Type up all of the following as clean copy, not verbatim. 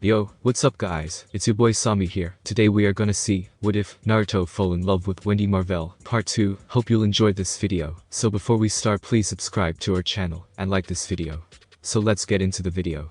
Yo, what's up guys, it's your boy Sami here. Today we are gonna see, what if Naruto fell in love with Wendy Marvell, part 2. Hope you'll enjoy this video. So before we start, please subscribe to our channel, and like this video. So let's get into the video.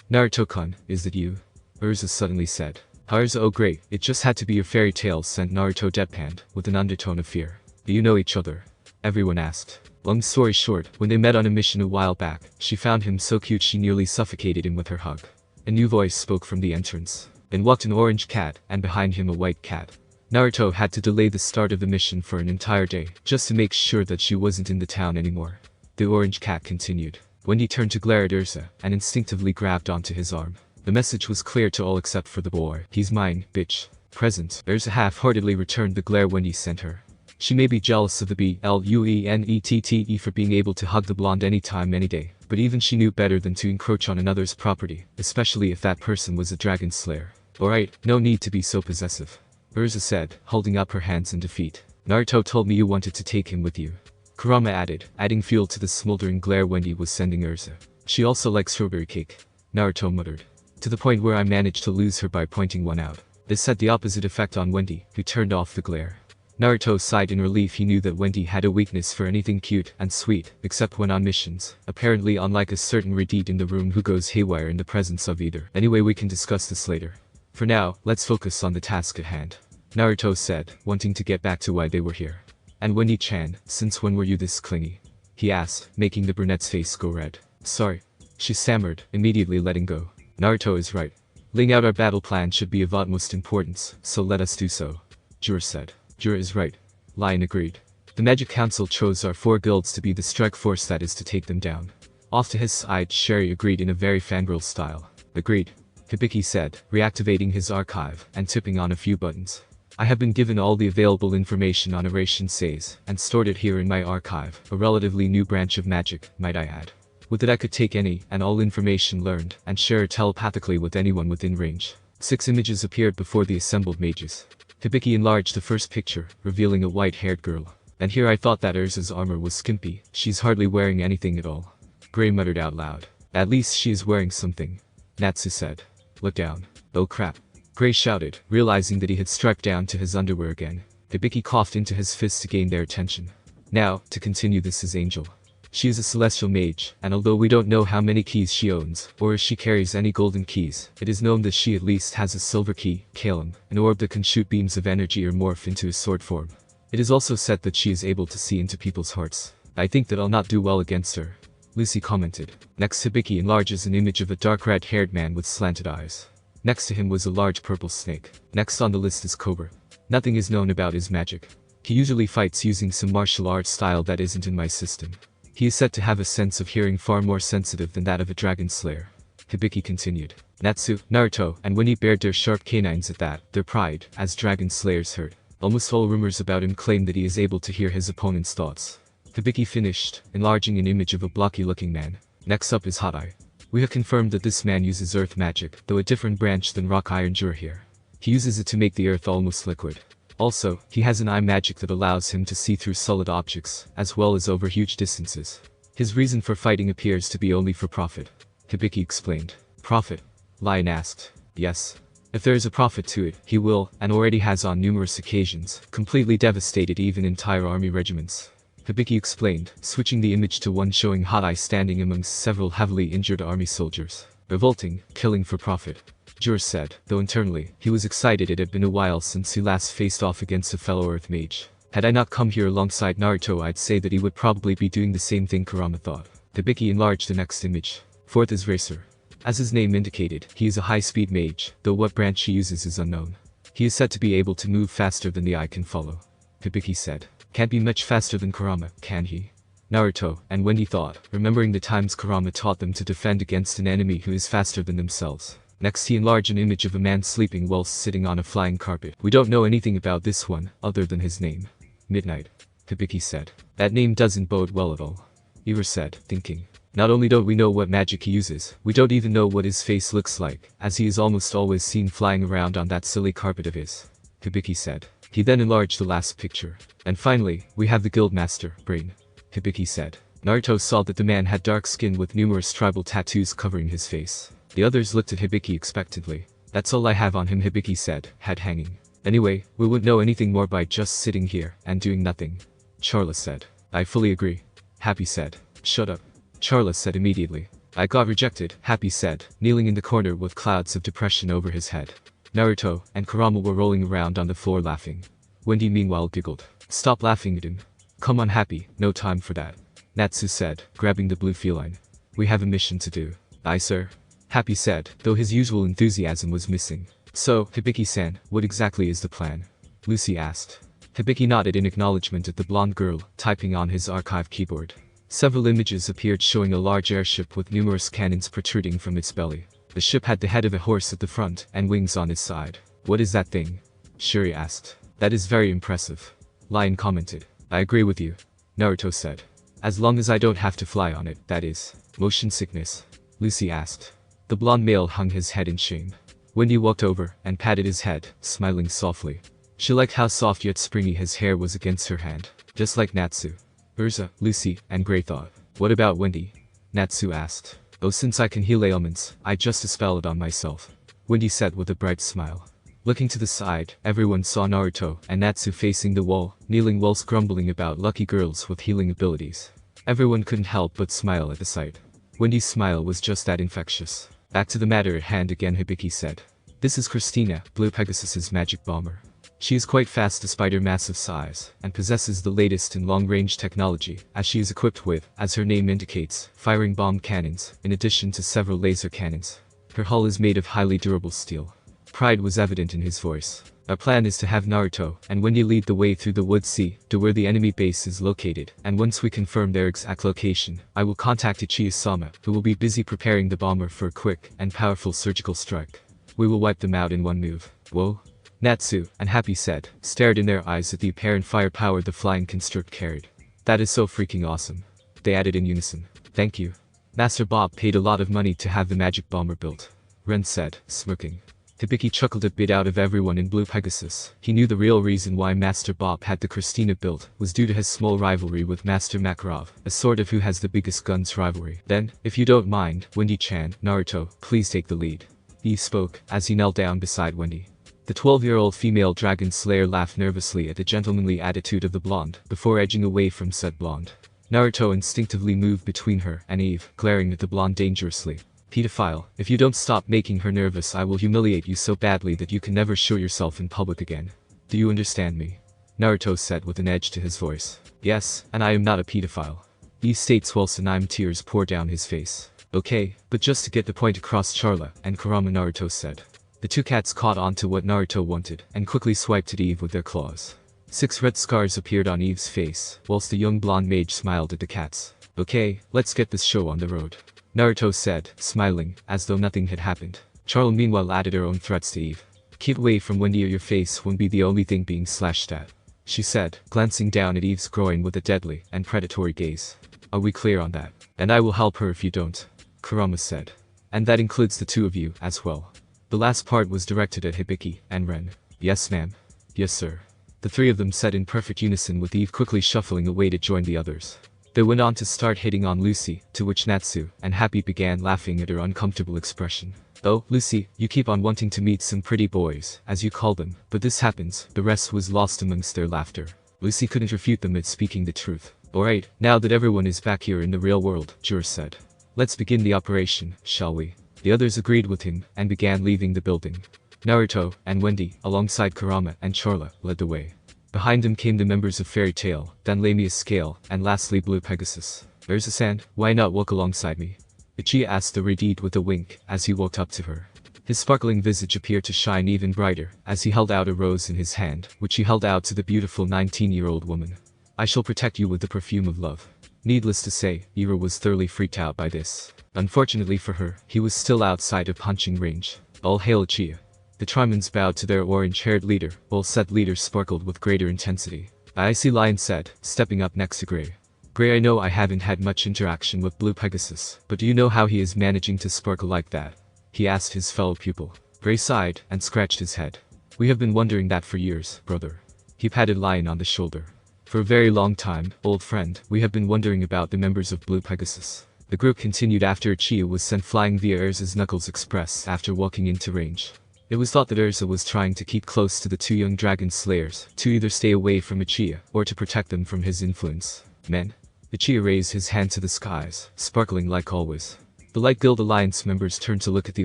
Naruto-kun, is it you? Urza suddenly said. Urza, oh great, it just had to be your fairy tale, sent Naruto deadpanned, with an undertone of fear. Do you know each other? Everyone asked. Long story short, when they met on a mission a while back, she found him so cute she nearly suffocated him with her hug. A new voice spoke from the entrance. In walked an orange cat, and behind him a white cat. Naruto had to delay the start of the mission for an entire day, just to make sure that she wasn't in the town anymore. The orange cat continued. Wendy turned to glare at Urza, and instinctively grabbed onto his arm. The message was clear to all except for the boy. He's mine, bitch. Present. Urza half-heartedly returned the glare Wendy sent her. She may be jealous of the BLUENETTE for being able to hug the blonde anytime any day, but even she knew better than to encroach on another's property, especially if that person was a dragon slayer. Alright, no need to be so possessive. Urza said, holding up her hands in defeat. Naruto told me you wanted to take him with you. Kurama added, adding fuel to the smoldering glare Wendy was sending Urza. She also likes strawberry cake. Naruto muttered. To the point where I managed to lose her by pointing one out. This had the opposite effect on Wendy, who turned off the glare. Naruto sighed in relief. He knew that Wendy had a weakness for anything cute and sweet, except when on missions, apparently unlike a certain Redeed in the room who goes haywire in the presence of either. Anyway, we can discuss this later. For now, let's focus on the task at hand. Naruto said, wanting to get back to why they were here. And Wendy-chan, since when were you this clingy? He asked, making the brunette's face go red. Sorry. She stammered, immediately letting go. Naruto is right. Laying out our battle plan should be of utmost importance, so let us do so. Jura said. Jura is right. Lion agreed. The Magic Council chose our 4 guilds to be the strike force that is to take them down. Off to his side, Sherry agreed in a very fangirl style. Agreed. Hibiki said, reactivating his archive and tipping on a few buttons. I have been given all the available information on Oration Says, and stored it here in my archive, a relatively new branch of magic, might I add. With it I could take any and all information learned and share it telepathically with anyone within range. 6 images appeared before the assembled mages. Hibiki enlarged the first picture, revealing a white-haired girl. And here I thought that Urza's armor was skimpy. She's hardly wearing anything at all. Gray muttered out loud. At least she is wearing something. Natsu said. Look down. Oh crap. Gray shouted, realizing that he had struck down to his underwear again. Hibiki coughed into his fist to gain their attention. Now, to continue, this is Angel. She is a celestial mage, and although we don't know how many keys she owns, or if she carries any golden keys, it is known that she at least has a silver key, Kalem, an orb that can shoot beams of energy or morph into a sword form. It is also said that she is able to see into people's hearts. I think that I'll not do well against her. Lucy commented. Next, Hibiki enlarges an image of a dark red-haired man with slanted eyes. Next to him was a large purple snake. Next on the list is Cobra. Nothing is known about his magic. He usually fights using some martial arts style that isn't in my system. He is said to have a sense of hearing far more sensitive than that of a dragon slayer. Hibiki continued. Natsu, Naruto, and Wendy bared their sharp canines at that, their pride, as dragon slayers heard. Almost all rumors about him claim that he is able to hear his opponent's thoughts. Hibiki finished, enlarging an image of a blocky-looking man. Next up is Hot Eye. We have confirmed that this man uses earth magic, though a different branch than Rock Iron Jura here. He uses it to make the earth almost liquid. Also, he has an eye magic that allows him to see through solid objects, as well as over huge distances. His reason for fighting appears to be only for profit. Hibiki explained. Profit? Lion asked. Yes. If there is a profit to it, he will, and already has on numerous occasions, completely devastated even entire army regiments. Hibiki explained, switching the image to one showing Hot Eye standing amongst several heavily injured army soldiers. Revolting, killing for profit. Jura said, though internally, he was excited. It had been a while since he last faced off against a fellow Earth mage. Had I not come here alongside Naruto, I'd say that he would probably be doing the same thing, Kurama thought. Hibiki enlarged the next image. Fourth is Racer. As his name indicated, he is a high-speed mage, though what branch he uses is unknown. He is said to be able to move faster than the eye can follow. Hibiki said. Can't be much faster than Kurama, can he? Naruto and Wendy thought, remembering the times Kurama taught them to defend against an enemy who is faster than themselves. Next, he enlarged an image of a man sleeping whilst sitting on a flying carpet. We don't know anything about this one, other than his name. Midnight. Hibiki said. That name doesn't bode well at all. Ira said, thinking. Not only don't we know what magic he uses, we don't even know what his face looks like, as he is almost always seen flying around on that silly carpet of his. Hibiki said. He then enlarged the last picture. And finally, we have the Guildmaster, Brain. Hibiki said. Naruto saw that the man had dark skin with numerous tribal tattoos covering his face. The others looked at Hibiki expectantly. That's all I have on him, Hibiki said, head hanging. Anyway, we wouldn't know anything more by just sitting here and doing nothing. Charla said. I fully agree. Happy said. Shut up. Charla said immediately. I got rejected, Happy said, kneeling in the corner with clouds of depression over his head. Naruto and Kurama were rolling around on the floor laughing. Wendy meanwhile giggled. Stop laughing at him. Come on Happy, no time for that. Natsu said, grabbing the blue feline. We have a mission to do. Aye sir. Happy said, though his usual enthusiasm was missing. So, Hibiki-san, what exactly is the plan? Lucy asked. Hibiki nodded in acknowledgement at the blonde girl, typing on his archive keyboard. Several images appeared showing a large airship with numerous cannons protruding from its belly. The ship had the head of a horse at the front and wings on its side. What is that thing? Shuri asked. That is very impressive. Lion commented. I agree with you. Naruto said. As long as I don't have to fly on it, that is. Motion sickness? Lucy asked. The blonde male hung his head in shame. Wendy walked over and patted his head, smiling softly. She liked how soft yet springy his hair was against her hand. Just like Natsu. Urza, Lucy, and Gray thought. What about Wendy? Natsu asked. Oh, since I can heal ailments, I just dispel it on myself. Wendy said with a bright smile. Looking to the side, everyone saw Naruto and Natsu facing the wall, kneeling whilst grumbling about lucky girls with healing abilities. Everyone couldn't help but smile at the sight. Wendy's smile was just that infectious. Back to the matter at hand again, Hibiki said. This is Christina, Blue Pegasus's magic bomber. She is quite fast despite her massive size, and possesses the latest in long-range technology, as she is equipped with, as her name indicates, firing bomb cannons, in addition to several laser cannons. Her hull is made of highly durable steel. Pride was evident in his voice. Our plan is to have Naruto and Wendy lead the way through the Wood Sea to where the enemy base is located, and once we confirm their exact location, I will contact Ichiya-sama, who will be busy preparing the bomber for a quick and powerful surgical strike. We will wipe them out in one move. Whoa. Natsu and Happy said, stared in their eyes at the apparent firepower the flying construct carried. That is so freaking awesome. They added in unison. Thank you. Master Bob paid a lot of money to have the magic bomber built. Ren said, smirking. Hibiki chuckled a bit out of everyone in Blue Pegasus. He knew the real reason why Master Bob had the Christina built was due to his small rivalry with Master Makarov, a sort of who has the biggest guns rivalry. Then, if you don't mind, Wendy-chan, Naruto, please take the lead. He spoke, as he knelt down beside Wendy. The 12-year-old female dragon slayer laughed nervously at the gentlemanly attitude of the blonde, before edging away from said blonde. Naruto instinctively moved between her and Eve, glaring at the blonde dangerously. Pedophile, if you don't stop making her nervous, I will humiliate you so badly that you can never show yourself in public again. Do you understand me? Naruto said with an edge to his voice. Yes, and I am not a pedophile. Eve states whilst anime tears pour down his face. Okay, but just to get the point across, Charla and Kurama, Naruto said. The two cats caught on to what Naruto wanted, and quickly swiped at Eve with their claws. 6 red scars appeared on Eve's face, whilst the young blonde mage smiled at the cats. Okay, let's get this show on the road. Naruto said, smiling, as though nothing had happened. Charla meanwhile added her own threats to Eve. Keep away from Wendy or your face won't be the only thing being slashed at. She said, glancing down at Eve's groin with a deadly and predatory gaze. Are we clear on that? And I will help her if you don't. Kurama said. And that includes the two of you, as well. The last part was directed at Hibiki and Ren. Yes ma'am. Yes sir. The three of them said in perfect unison, with Eve quickly shuffling away to join the others. They went on to start hitting on Lucy, to which Natsu and Happy began laughing at her uncomfortable expression. Oh, Lucy, you keep on wanting to meet some pretty boys, as you call them, but this happens. The rest was lost amongst their laughter. Lucy couldn't refute them at speaking the truth. Alright, now that everyone is back here in the real world, Jura said. Let's begin the operation, shall we? The others agreed with him, and began leaving the building. Naruto and Wendy, alongside Kurama and Charla, led the way. Behind them came the members of Fairy Tail, then Lamia's Scale, and lastly Blue Pegasus. Urza-san, why not walk alongside me? Ichiya asked the Redeed with a wink, as he walked up to her. His sparkling visage appeared to shine even brighter, as he held out a rose in his hand, which he held out to the beautiful 19-year-old woman. I shall protect you with the perfume of love. Needless to say, Ira was thoroughly freaked out by this. Unfortunately for her, he was still outside of punching range. All hail Ichiya. The Trimans bowed to their orange-haired leader, while said leader sparkled with greater intensity. I see, Lion said, stepping up next to Gray. Gray, I know I haven't had much interaction with Blue Pegasus, but do you know how he is managing to sparkle like that? He asked his fellow pupil. Gray sighed and scratched his head. We have been wondering that for years, brother. He patted Lion on the shoulder. For a very long time, old friend, we have been wondering about the members of Blue Pegasus. The group continued after Uchiha was sent flying via Urza's Knuckles Express after walking into range. It was thought that Urza was trying to keep close to the two young dragon slayers, to either stay away from Uchiha, or to protect them from his influence. Men. Uchiha raised his hand to the skies, sparkling like always. The Light Guild Alliance members turned to look at the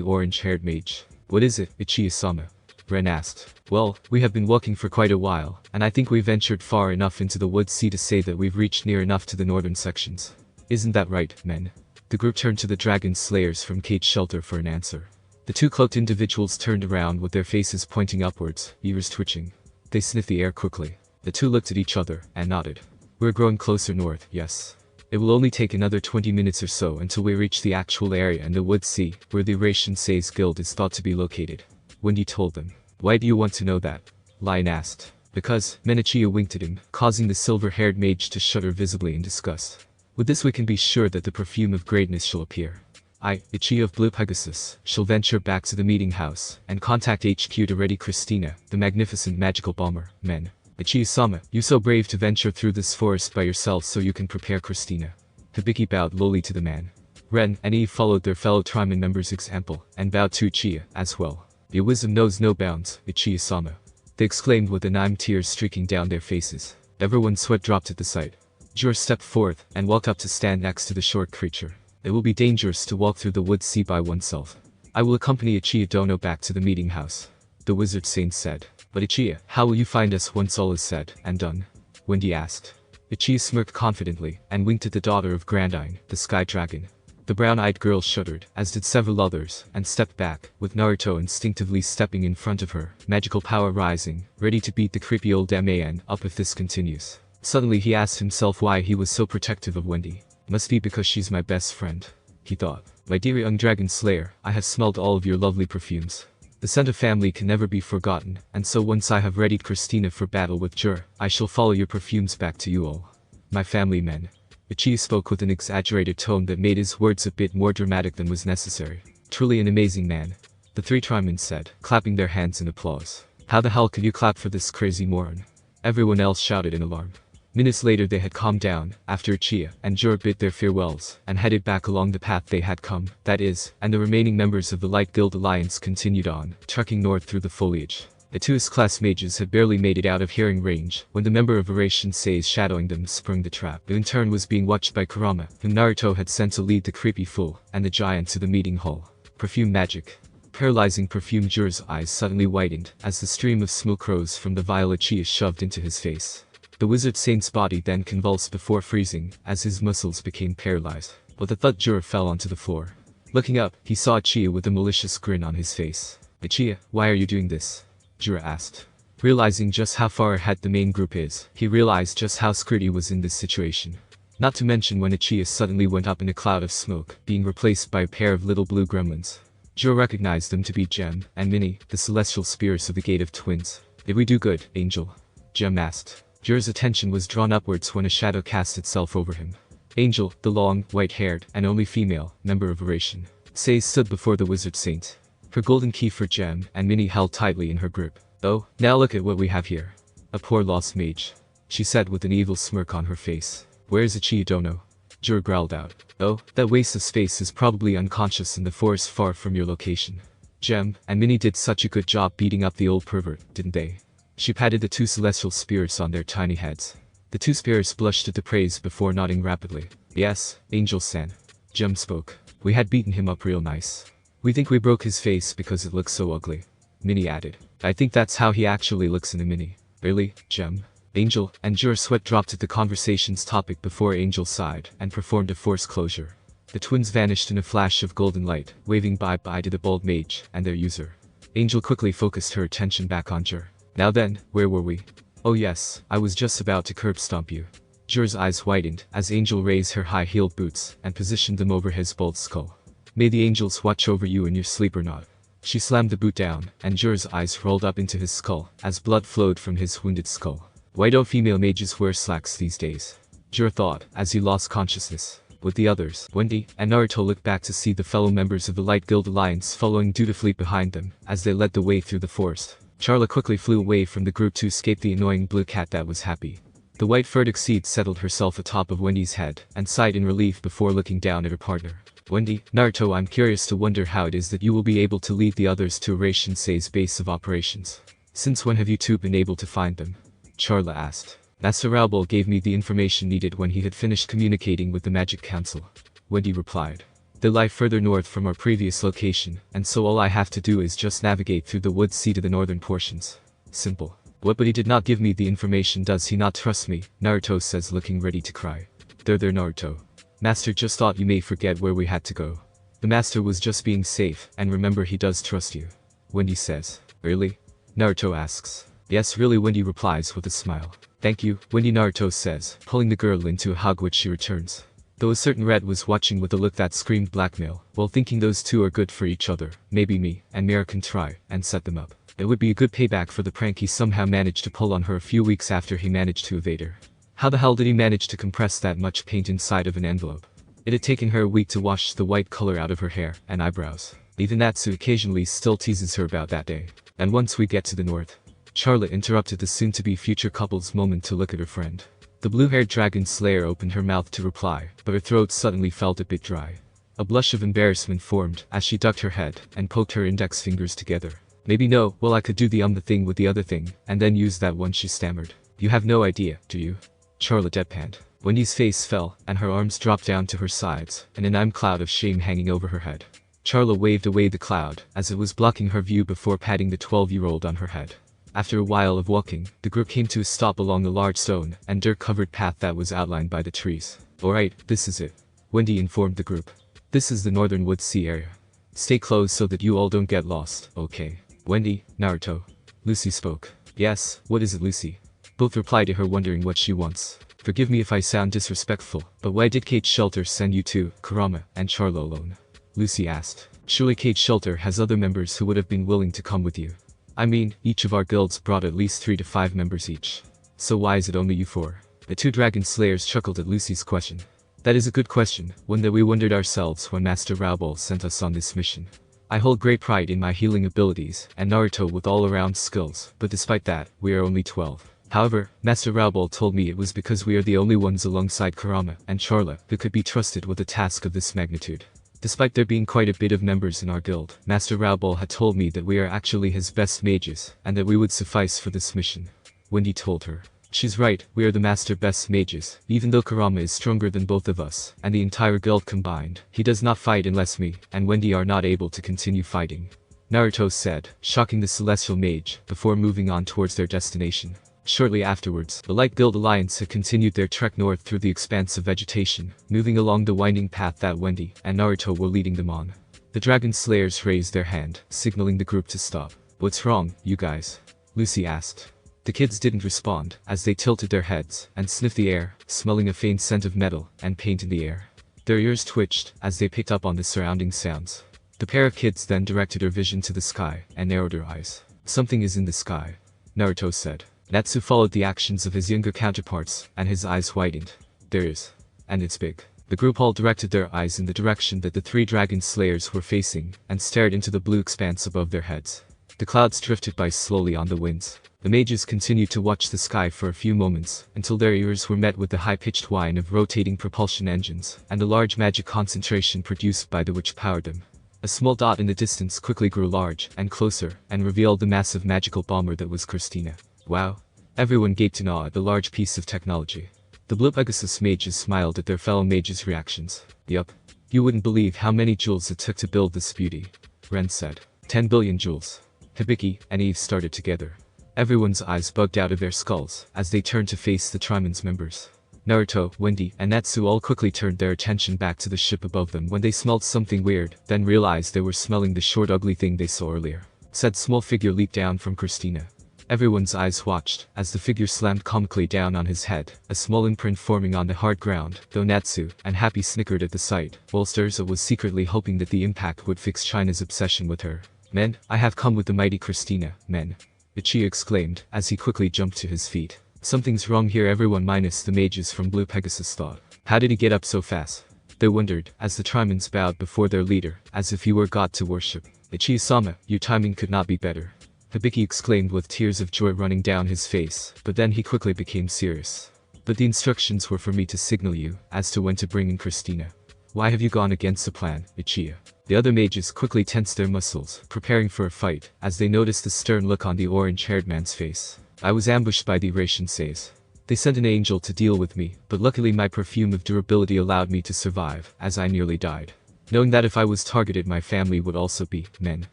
orange-haired mage. What is it, Uchiha-sama? Ren asked. Well, we have been walking for quite a while, and I think we ventured far enough into the Wood Sea to say that we've reached near enough to the northern sections. Isn't that right, men? The group turned to the dragon slayers from Cage Shelter for an answer. The two cloaked individuals turned around with their faces pointing upwards, ears twitching. They sniffed the air quickly. The two looked at each other, and nodded. We're growing closer north, yes. It will only take another 20 minutes or so until we reach the actual area in the Wood Sea, where the Eurasian Sei's Guild is thought to be located. Wendy told them. Why do you want to know that? Lion asked. Because, Uchiha winked at him, causing the silver-haired mage to shudder visibly in disgust. With this we can be sure that the perfume of greatness shall appear. I, Uchiha of Blue Pegasus, shall venture back to the meeting house, and contact HQ to ready Christina, the magnificent magical bomber, men. Uchiha-sama, you so brave to venture through this forest by yourself so you can prepare Christina. Hibiki bowed lowly to the man. Ren and Eve followed their fellow triman members' example, and bowed to Uchiha, as well. Your wisdom knows no bounds, Uchiha-sama. They exclaimed with anime tears streaking down their faces. Everyone's sweat dropped at the sight. Jor stepped forth, and walked up to stand next to the short creature. It will be dangerous to walk through the Wood Sea by oneself. I will accompany Uchiha Dono back to the meeting house. The wizard saint said. But Uchiha, how will you find us once all is said and done? Wendy asked. Uchiha smirked confidently, and winked at the daughter of Grandine, the sky dragon. The brown-eyed girl shuddered, as did several others, and stepped back, with Naruto instinctively stepping in front of her, magical power rising, ready to beat the creepy old man up if this continues. Suddenly he asked himself why he was so protective of Wendy. Must be because she's my best friend, he thought. My dear young dragon slayer, I have smelled all of your lovely perfumes. The scent of family can never be forgotten, and so once I have readied Christina for battle with Jur, I shall follow your perfumes back to you all. My family men. Uchiha spoke with an exaggerated tone that made his words a bit more dramatic than was necessary. Truly an amazing man. The three trimen said, clapping their hands in applause. How the hell could you clap for this crazy moron? Everyone else shouted in alarm. Minutes later they had calmed down, after Uchiha and Jur bid their farewells, and headed back along the path they had come, that is, and the remaining members of the Light Guild Alliance continued on, trekking north through the foliage. The two S-class mages had barely made it out of hearing range, when the member of Eurasian Sei's shadowing them sprung the trap, who in turn was being watched by Kurama, whom Naruto had sent to lead the creepy fool, and the giant to the meeting hall. Perfume magic. Paralyzing perfume. Jur's eyes suddenly widened, as the stream of smoke rose from the vial Uchiha shoved into his face. The wizard saint's body then convulsed before freezing, as his muscles became paralyzed. With a thud Jur fell onto the floor. Looking up, he saw Uchiha with a malicious grin on his face. Uchiha, why are you doing this? Jur asked. Realizing just how far ahead the main group is, he realized just how screwed he was in this situation. Not to mention when Uchiha suddenly went up in a cloud of smoke, being replaced by a pair of little blue gremlins. Jur recognized them to be Gem and Minnie, the celestial spirits of the Gate of Twins. Did we do good, Angel? Gem asked. Jur's attention was drawn upwards when a shadow cast itself over him. Angel, the long, white-haired, and only female, member of Eurasian Sei stood before the wizard saint. Her golden key for Gem and Minnie held tightly in her grip. Oh, now look at what we have here. A poor lost mage, she said with an evil smirk on her face. Where's Uchiha Dono? Jur growled out. Oh, that waste of space is probably unconscious in the forest far from your location. Gem and Minnie did such a good job beating up the old pervert, didn't they? She patted the two celestial spirits on their tiny heads. The two spirits blushed at the praise before nodding rapidly. Yes, Angel-san. Gem spoke. We had beaten him up real nice. We think we broke his face because it looks so ugly. Minnie added. I think that's how he actually looks in a mini. Really, Gem? Angel and Jur's sweat dropped at the conversation's topic before Angel sighed and performed a forced closure. The twins vanished in a flash of golden light, waving bye-bye to the bald mage and their user. Angel quickly focused her attention back on Jur. Now then, where were we? Oh yes, I was just about to curb stomp you. Jur's eyes widened as Angel raised her high-heeled boots and positioned them over his bald skull. May the angels watch over you in your sleep or not. She slammed the boot down, and Jur's eyes rolled up into his skull as blood flowed from his wounded skull. Why don't female mages wear slacks these days? Jur thought, as he lost consciousness. With the others, Wendy and Naruto looked back to see the fellow members of the Light Guild Alliance following dutifully behind them as they led the way through the forest. Charla quickly flew away from the group to escape the annoying blue cat that was happy. The white fur tuxedo settled herself atop of Wendy's head, and sighed in relief before looking down at her partner. Wendy, Naruto, I'm curious to wonder how it is that you will be able to lead the others to erase Shinsei's base of operations. Since when have you two been able to find them? Charla asked. Master Raoul gave me the information needed when he had finished communicating with the Magic Council. Wendy replied. They lie further north from our previous location, and so all I have to do is just navigate through the woods sea to the northern portions. Simple. What, but he did not give me the information. Does he not trust me? Naruto says, looking ready to cry. There Naruto. Master just thought you may forget where we had to go. The master was just being safe, and remember he does trust you. Wendy says. Really? Naruto asks. Yes, really, Wendy replies with a smile. Thank you, Wendy, Naruto says, pulling the girl into a hug which she returns. Though a certain Red was watching with a look that screamed blackmail, while thinking those two are good for each other, maybe me and Mira can try and set them up. It would be a good payback for the prank he somehow managed to pull on her a few weeks after he managed to evade her. How the hell did he manage to compress that much paint inside of an envelope? It had taken her a week to wash the white color out of her hair and eyebrows. Even Natsu occasionally still teases her about that day. And once we get to the north. Charlotte interrupted the soon-to-be future couple's moment to look at her friend. The blue-haired dragon slayer opened her mouth to reply, but her throat suddenly felt a bit dry. A blush of embarrassment formed as she ducked her head and poked her index fingers together. Maybe no, well I could do the thing with the other thing, and then use that one, she stammered. You have no idea, do you? Charlotte deadpanned. Wendy's face fell, and her arms dropped down to her sides, and an cloud of shame hanging over her head. Charla waved away the cloud, as it was blocking her view before patting the 12-year-old on her head. After a while of walking, the group came to a stop along the large stone and dirt-covered path that was outlined by the trees. Alright, this is it. Wendy informed the group. This is the northern woods sea area. Stay close so that you all don't get lost, okay? Wendy, Naruto. Lucy spoke. Yes, what is it, Lucy? Both replied to her, wondering what she wants. Forgive me if I sound disrespectful, but why did Kate Shelter send you two, Kurama, and Charlo alone? Lucy asked. Surely Kate Shelter has other members who would have been willing to come with you. I mean, each of our guilds brought at least 3 to 5 members each. So why is it only you 4? The 2 dragon slayers chuckled at Lucy's question. That is a good question, one that we wondered ourselves when Master Raoul sent us on this mission. I hold great pride in my healing abilities, and Naruto with all-around skills, but despite that, we are only 12. However, Master Raoul told me it was because we are the only ones alongside Kurama and Charla who could be trusted with a task of this magnitude. Despite there being quite a bit of members in our guild, Master Raoul had told me that we are actually his best mages, and that we would suffice for this mission. Wendy told her. She's right, we are the master best mages, even though Kurama is stronger than both of us, and the entire guild combined. He does not fight unless me and Wendy are not able to continue fighting. Naruto said, shocking the celestial mage, before moving on towards their destination. Shortly afterwards, the Light Guild Alliance had continued their trek north through the expanse of vegetation, moving along the winding path that Wendy and Naruto were leading them on. The Dragon Slayers raised their hand, signaling the group to stop. What's wrong, you guys? Lucy asked. The kids didn't respond, as they tilted their heads and sniffed the air, smelling a faint scent of metal and paint in the air. Their ears twitched as they picked up on the surrounding sounds. The pair of kids then directed their vision to the sky and narrowed their eyes. Something is in the sky, Naruto said. Natsu followed the actions of his younger counterparts, and his eyes widened. There is. And it's big. The group all directed their eyes in the direction that the 3 dragon slayers were facing, and stared into the blue expanse above their heads. The clouds drifted by slowly on the winds. The mages continued to watch the sky for a few moments, until their ears were met with the high-pitched whine of rotating propulsion engines, and the large magic concentration produced by the which powered them. A small dot in the distance quickly grew large and closer, and revealed the massive magical bomber that was Christina. Wow. Everyone gaped in awe at the large piece of technology. The Blue Pegasus mages smiled at their fellow mages' reactions. Yup. You wouldn't believe how many jewels it took to build this beauty. Ren said. 10 billion jewels. Hibiki and Eve started together. Everyone's eyes bugged out of their skulls as they turned to face the Triman's members. Naruto, Wendy, and Natsu all quickly turned their attention back to the ship above them when they smelled something weird, then realized they were smelling the short ugly thing they saw earlier. Said small figure leaped down from Christina. Everyone's eyes watched, as the figure slammed comically down on his head, a small imprint forming on the hard ground, though Natsu and Happy snickered at the sight, whilst Urza was secretly hoping that the impact would fix China's obsession with her. Men, I have come with the mighty Christina, men. Ichi exclaimed, as he quickly jumped to his feet. Something's wrong here, everyone minus the mages from Blue Pegasus thought. How did he get up so fast? They wondered, as the Trimans bowed before their leader, as if he were God to worship. Ichi-sama, your timing could not be better. Hibiki exclaimed with tears of joy running down his face, but then he quickly became serious. But the instructions were for me to signal you as to when to bring in Christina. Why have you gone against the plan, Ichiya? The other mages quickly tensed their muscles, preparing for a fight, as they noticed the stern look on the orange-haired man's face. I was ambushed by the Iratian. They sent an angel to deal with me, but luckily my perfume of durability allowed me to survive, as I nearly died. Knowing that if I was targeted my family would also be, men.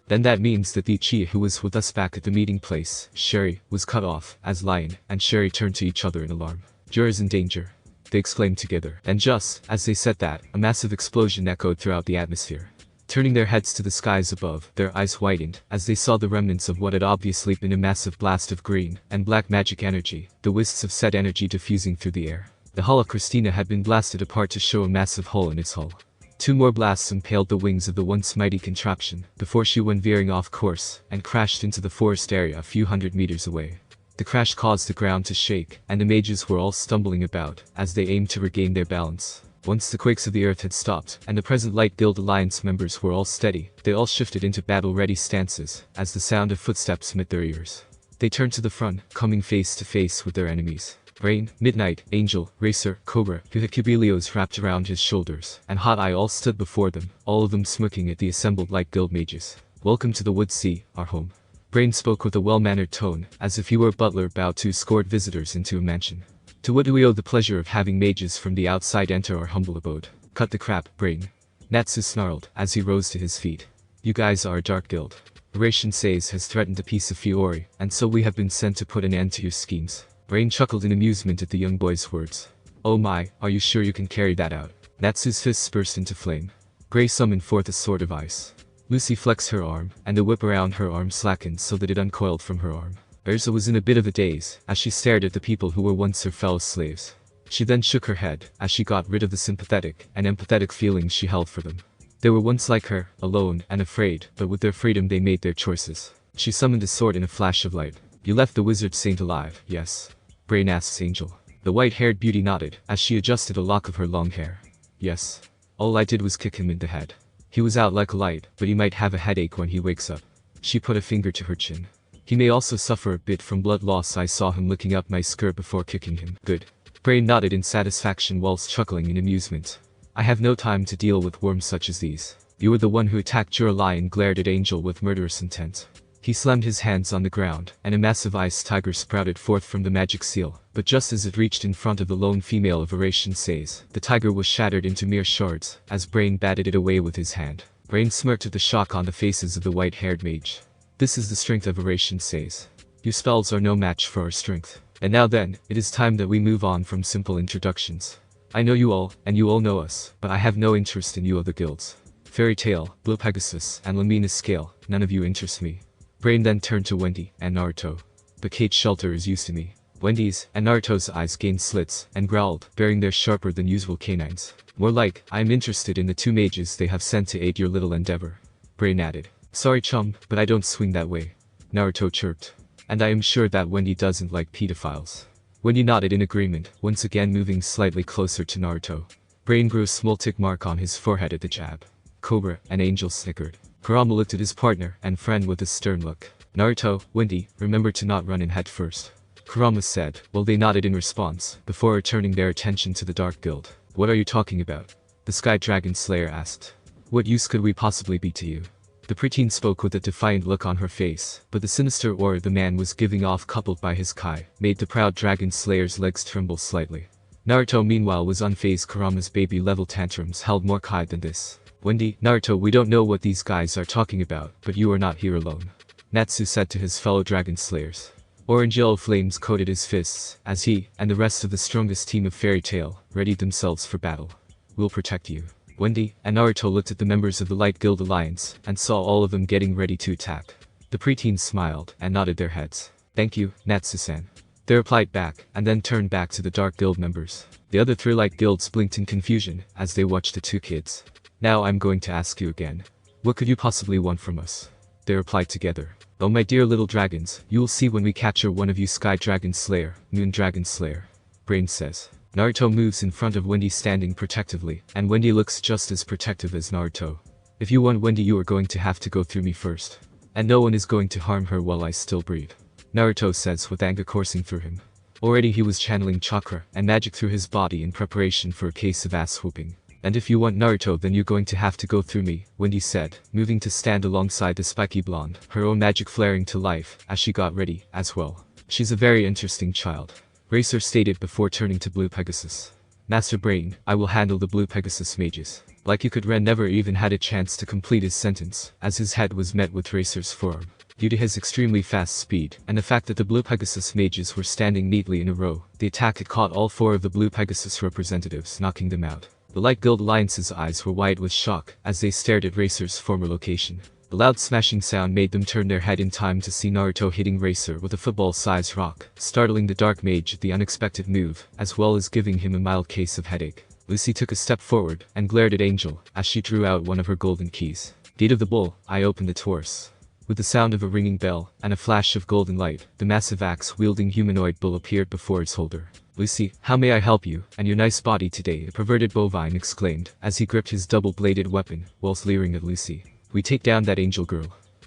Then that means that the Ichiya who was with us back at the meeting place, Sherry, was cut off, as Lion and Sherry turned to each other in alarm. Jura's in danger, they exclaimed together. And just as they said that, a massive explosion echoed throughout the atmosphere. Turning their heads to the skies above, their eyes widened as they saw the remnants of what had obviously been a massive blast of green and black magic energy, the wisps of said energy diffusing through the air. The hull of Christina had been blasted apart to show a massive hole in its hull. 2 more blasts impaled the wings of the once mighty contraption, before she went veering off course and crashed into the forest area a few hundred meters away. The crash caused the ground to shake, and the mages were all stumbling about as they aimed to regain their balance. Once the quakes of the earth had stopped, and the present Light Guild Alliance members were all steady, they all shifted into battle-ready stances, as the sound of footsteps met their ears. They turned to the front, coming face to face with their enemies. Rain, Midnight, Angel, Racer, Cobra, who had Cubelios wrapped around his shoulders, and Hot Eye all stood before them, all of them smirking at the assembled Light Guild mages. Welcome to the Wood Sea, our home. Brain spoke with a well-mannered tone, as if he were a butler about to escort visitors into a mansion. To what do we owe the pleasure of having mages from the outside enter our humble abode? Cut the crap, Brain. Natsu snarled, as he rose to his feet. You guys are a dark guild. Iratian has threatened a piece of Fiori, and so we have been sent to put an end to your schemes. Brain chuckled in amusement at the young boy's words. Oh my, are you sure you can carry that out? Natsu's fists burst into flame. Gray summoned forth a sword of ice. Lucy flexed her arm, and the whip around her arm slackened so that it uncoiled from her arm. Urza was in a bit of a daze, as she stared at the people who were once her fellow slaves. She then shook her head, as she got rid of the sympathetic and empathetic feelings she held for them. They were once like her, alone and afraid, but with their freedom they made their choices. She summoned a sword in a flash of light. You left the wizard saint alive, yes? Brain asked Angel. The white-haired beauty nodded, as she adjusted a lock of her long hair. Yes. All I did was kick him in the head. He was out like a light, but he might have a headache when he wakes up. She put a finger to her chin. He may also suffer a bit from blood loss. I saw him licking up my skirt before kicking him. Good. Brain nodded in satisfaction whilst chuckling in amusement. I have no time to deal with worms such as these. You were the one who attacked Jura and glared at Angel with murderous intent. He slammed his hands on the ground, and a massive ice tiger sprouted forth from the magic seal, but just as it reached in front of the lone female of Iratian the tiger was shattered into mere shards, as Brain batted it away with his hand. Brain smirked at the shock on the faces of the white-haired mage. This is the strength of Iratian Your spells are no match for our strength. And now then, it is time that we move on from simple introductions. I know you all, and you all know us, but I have no interest in you other guilds. Fairy Tail, Blue Pegasus, and Luminous Scale, none of you interest me. Brain then turned to Wendy and Naruto. But Kate's shelter is used to me. Wendy's and Naruto's eyes gained slits and growled, baring their sharper than usual canines. More like, I am interested in the 2 mages they have sent to aid your little endeavor. Brain added. Sorry chum, but I don't swing that way. Naruto chirped. And I am sure that Wendy doesn't like pedophiles. Wendy nodded in agreement, once again moving slightly closer to Naruto. Brain grew a small tick mark on his forehead at the jab. Cobra and Angel snickered. Kurama looked at his partner and friend with a stern look. Naruto, Wendy, remember to not run in head first. Kurama said, while they nodded in response, before returning their attention to the Dark Guild. What are you talking about? The Sky Dragon Slayer asked. What use could we possibly be to you? The preteen spoke with a defiant look on her face, but the sinister aura the man was giving off coupled by his kai, made the proud Dragon Slayer's legs tremble slightly. Naruto meanwhile was unfazed. Kurama's baby-level tantrums held more kai than this. Wendy, Naruto, we don't know what these guys are talking about, but you are not here alone. Natsu said to his fellow Dragon Slayers. Orange-yellow flames coated his fists, as he and the rest of the strongest team of Fairy Tail readied themselves for battle. We'll protect you. Wendy and Naruto looked at the members of the Light Guild Alliance and saw all of them getting ready to attack. The preteens smiled and nodded their heads. Thank you, Natsu-san. They replied back, and then turned back to the Dark Guild members. The other 3 Light Guilds blinked in confusion as they watched the 2 kids. Now I'm going to ask you again. What could you possibly want from us? They replied together. Oh my dear little dragons, you will see when we capture one of you. Sky Dragon Slayer, Moon Dragon Slayer. Brain says. Naruto moves in front of Wendy standing protectively, and Wendy looks just as protective as Naruto. If you want Wendy, you are going to have to go through me first. And no one is going to harm her while I still breathe. Naruto says with anger coursing through him. Already he was channeling chakra and magic through his body in preparation for a case of ass whooping. And if you want Naruto, then you're going to have to go through me, Wendy said, moving to stand alongside the spiky blonde, her own magic flaring to life as she got ready as well. She's a very interesting child, Racer stated before turning to Blue Pegasus. Master Brain, I will handle the Blue Pegasus mages. Like you could. Ren never even had a chance to complete his sentence, as his head was met with Racer's forearm. Due to his extremely fast speed, and the fact that the Blue Pegasus mages were standing neatly in a row, the attack had caught all 4 of the Blue Pegasus representatives, knocking them out. The Light Guild Alliance's eyes were wide with shock as they stared at Racer's former location. The loud smashing sound made them turn their head in time to see Naruto hitting Racer with a football-sized rock, startling the Dark Mage at the unexpected move, as well as giving him a mild case of headache. Lucy took a step forward and glared at Angel as she drew out one of her golden keys. Deed of the Bull, I opened the Taurus. With the sound of a ringing bell and a flash of golden light, the massive axe-wielding humanoid bull appeared before its holder. Lucy, how may I help you, and your nice body today, a perverted bovine exclaimed, as he gripped his double-bladed weapon, whilst leering at Lucy. We take down that Angel girl.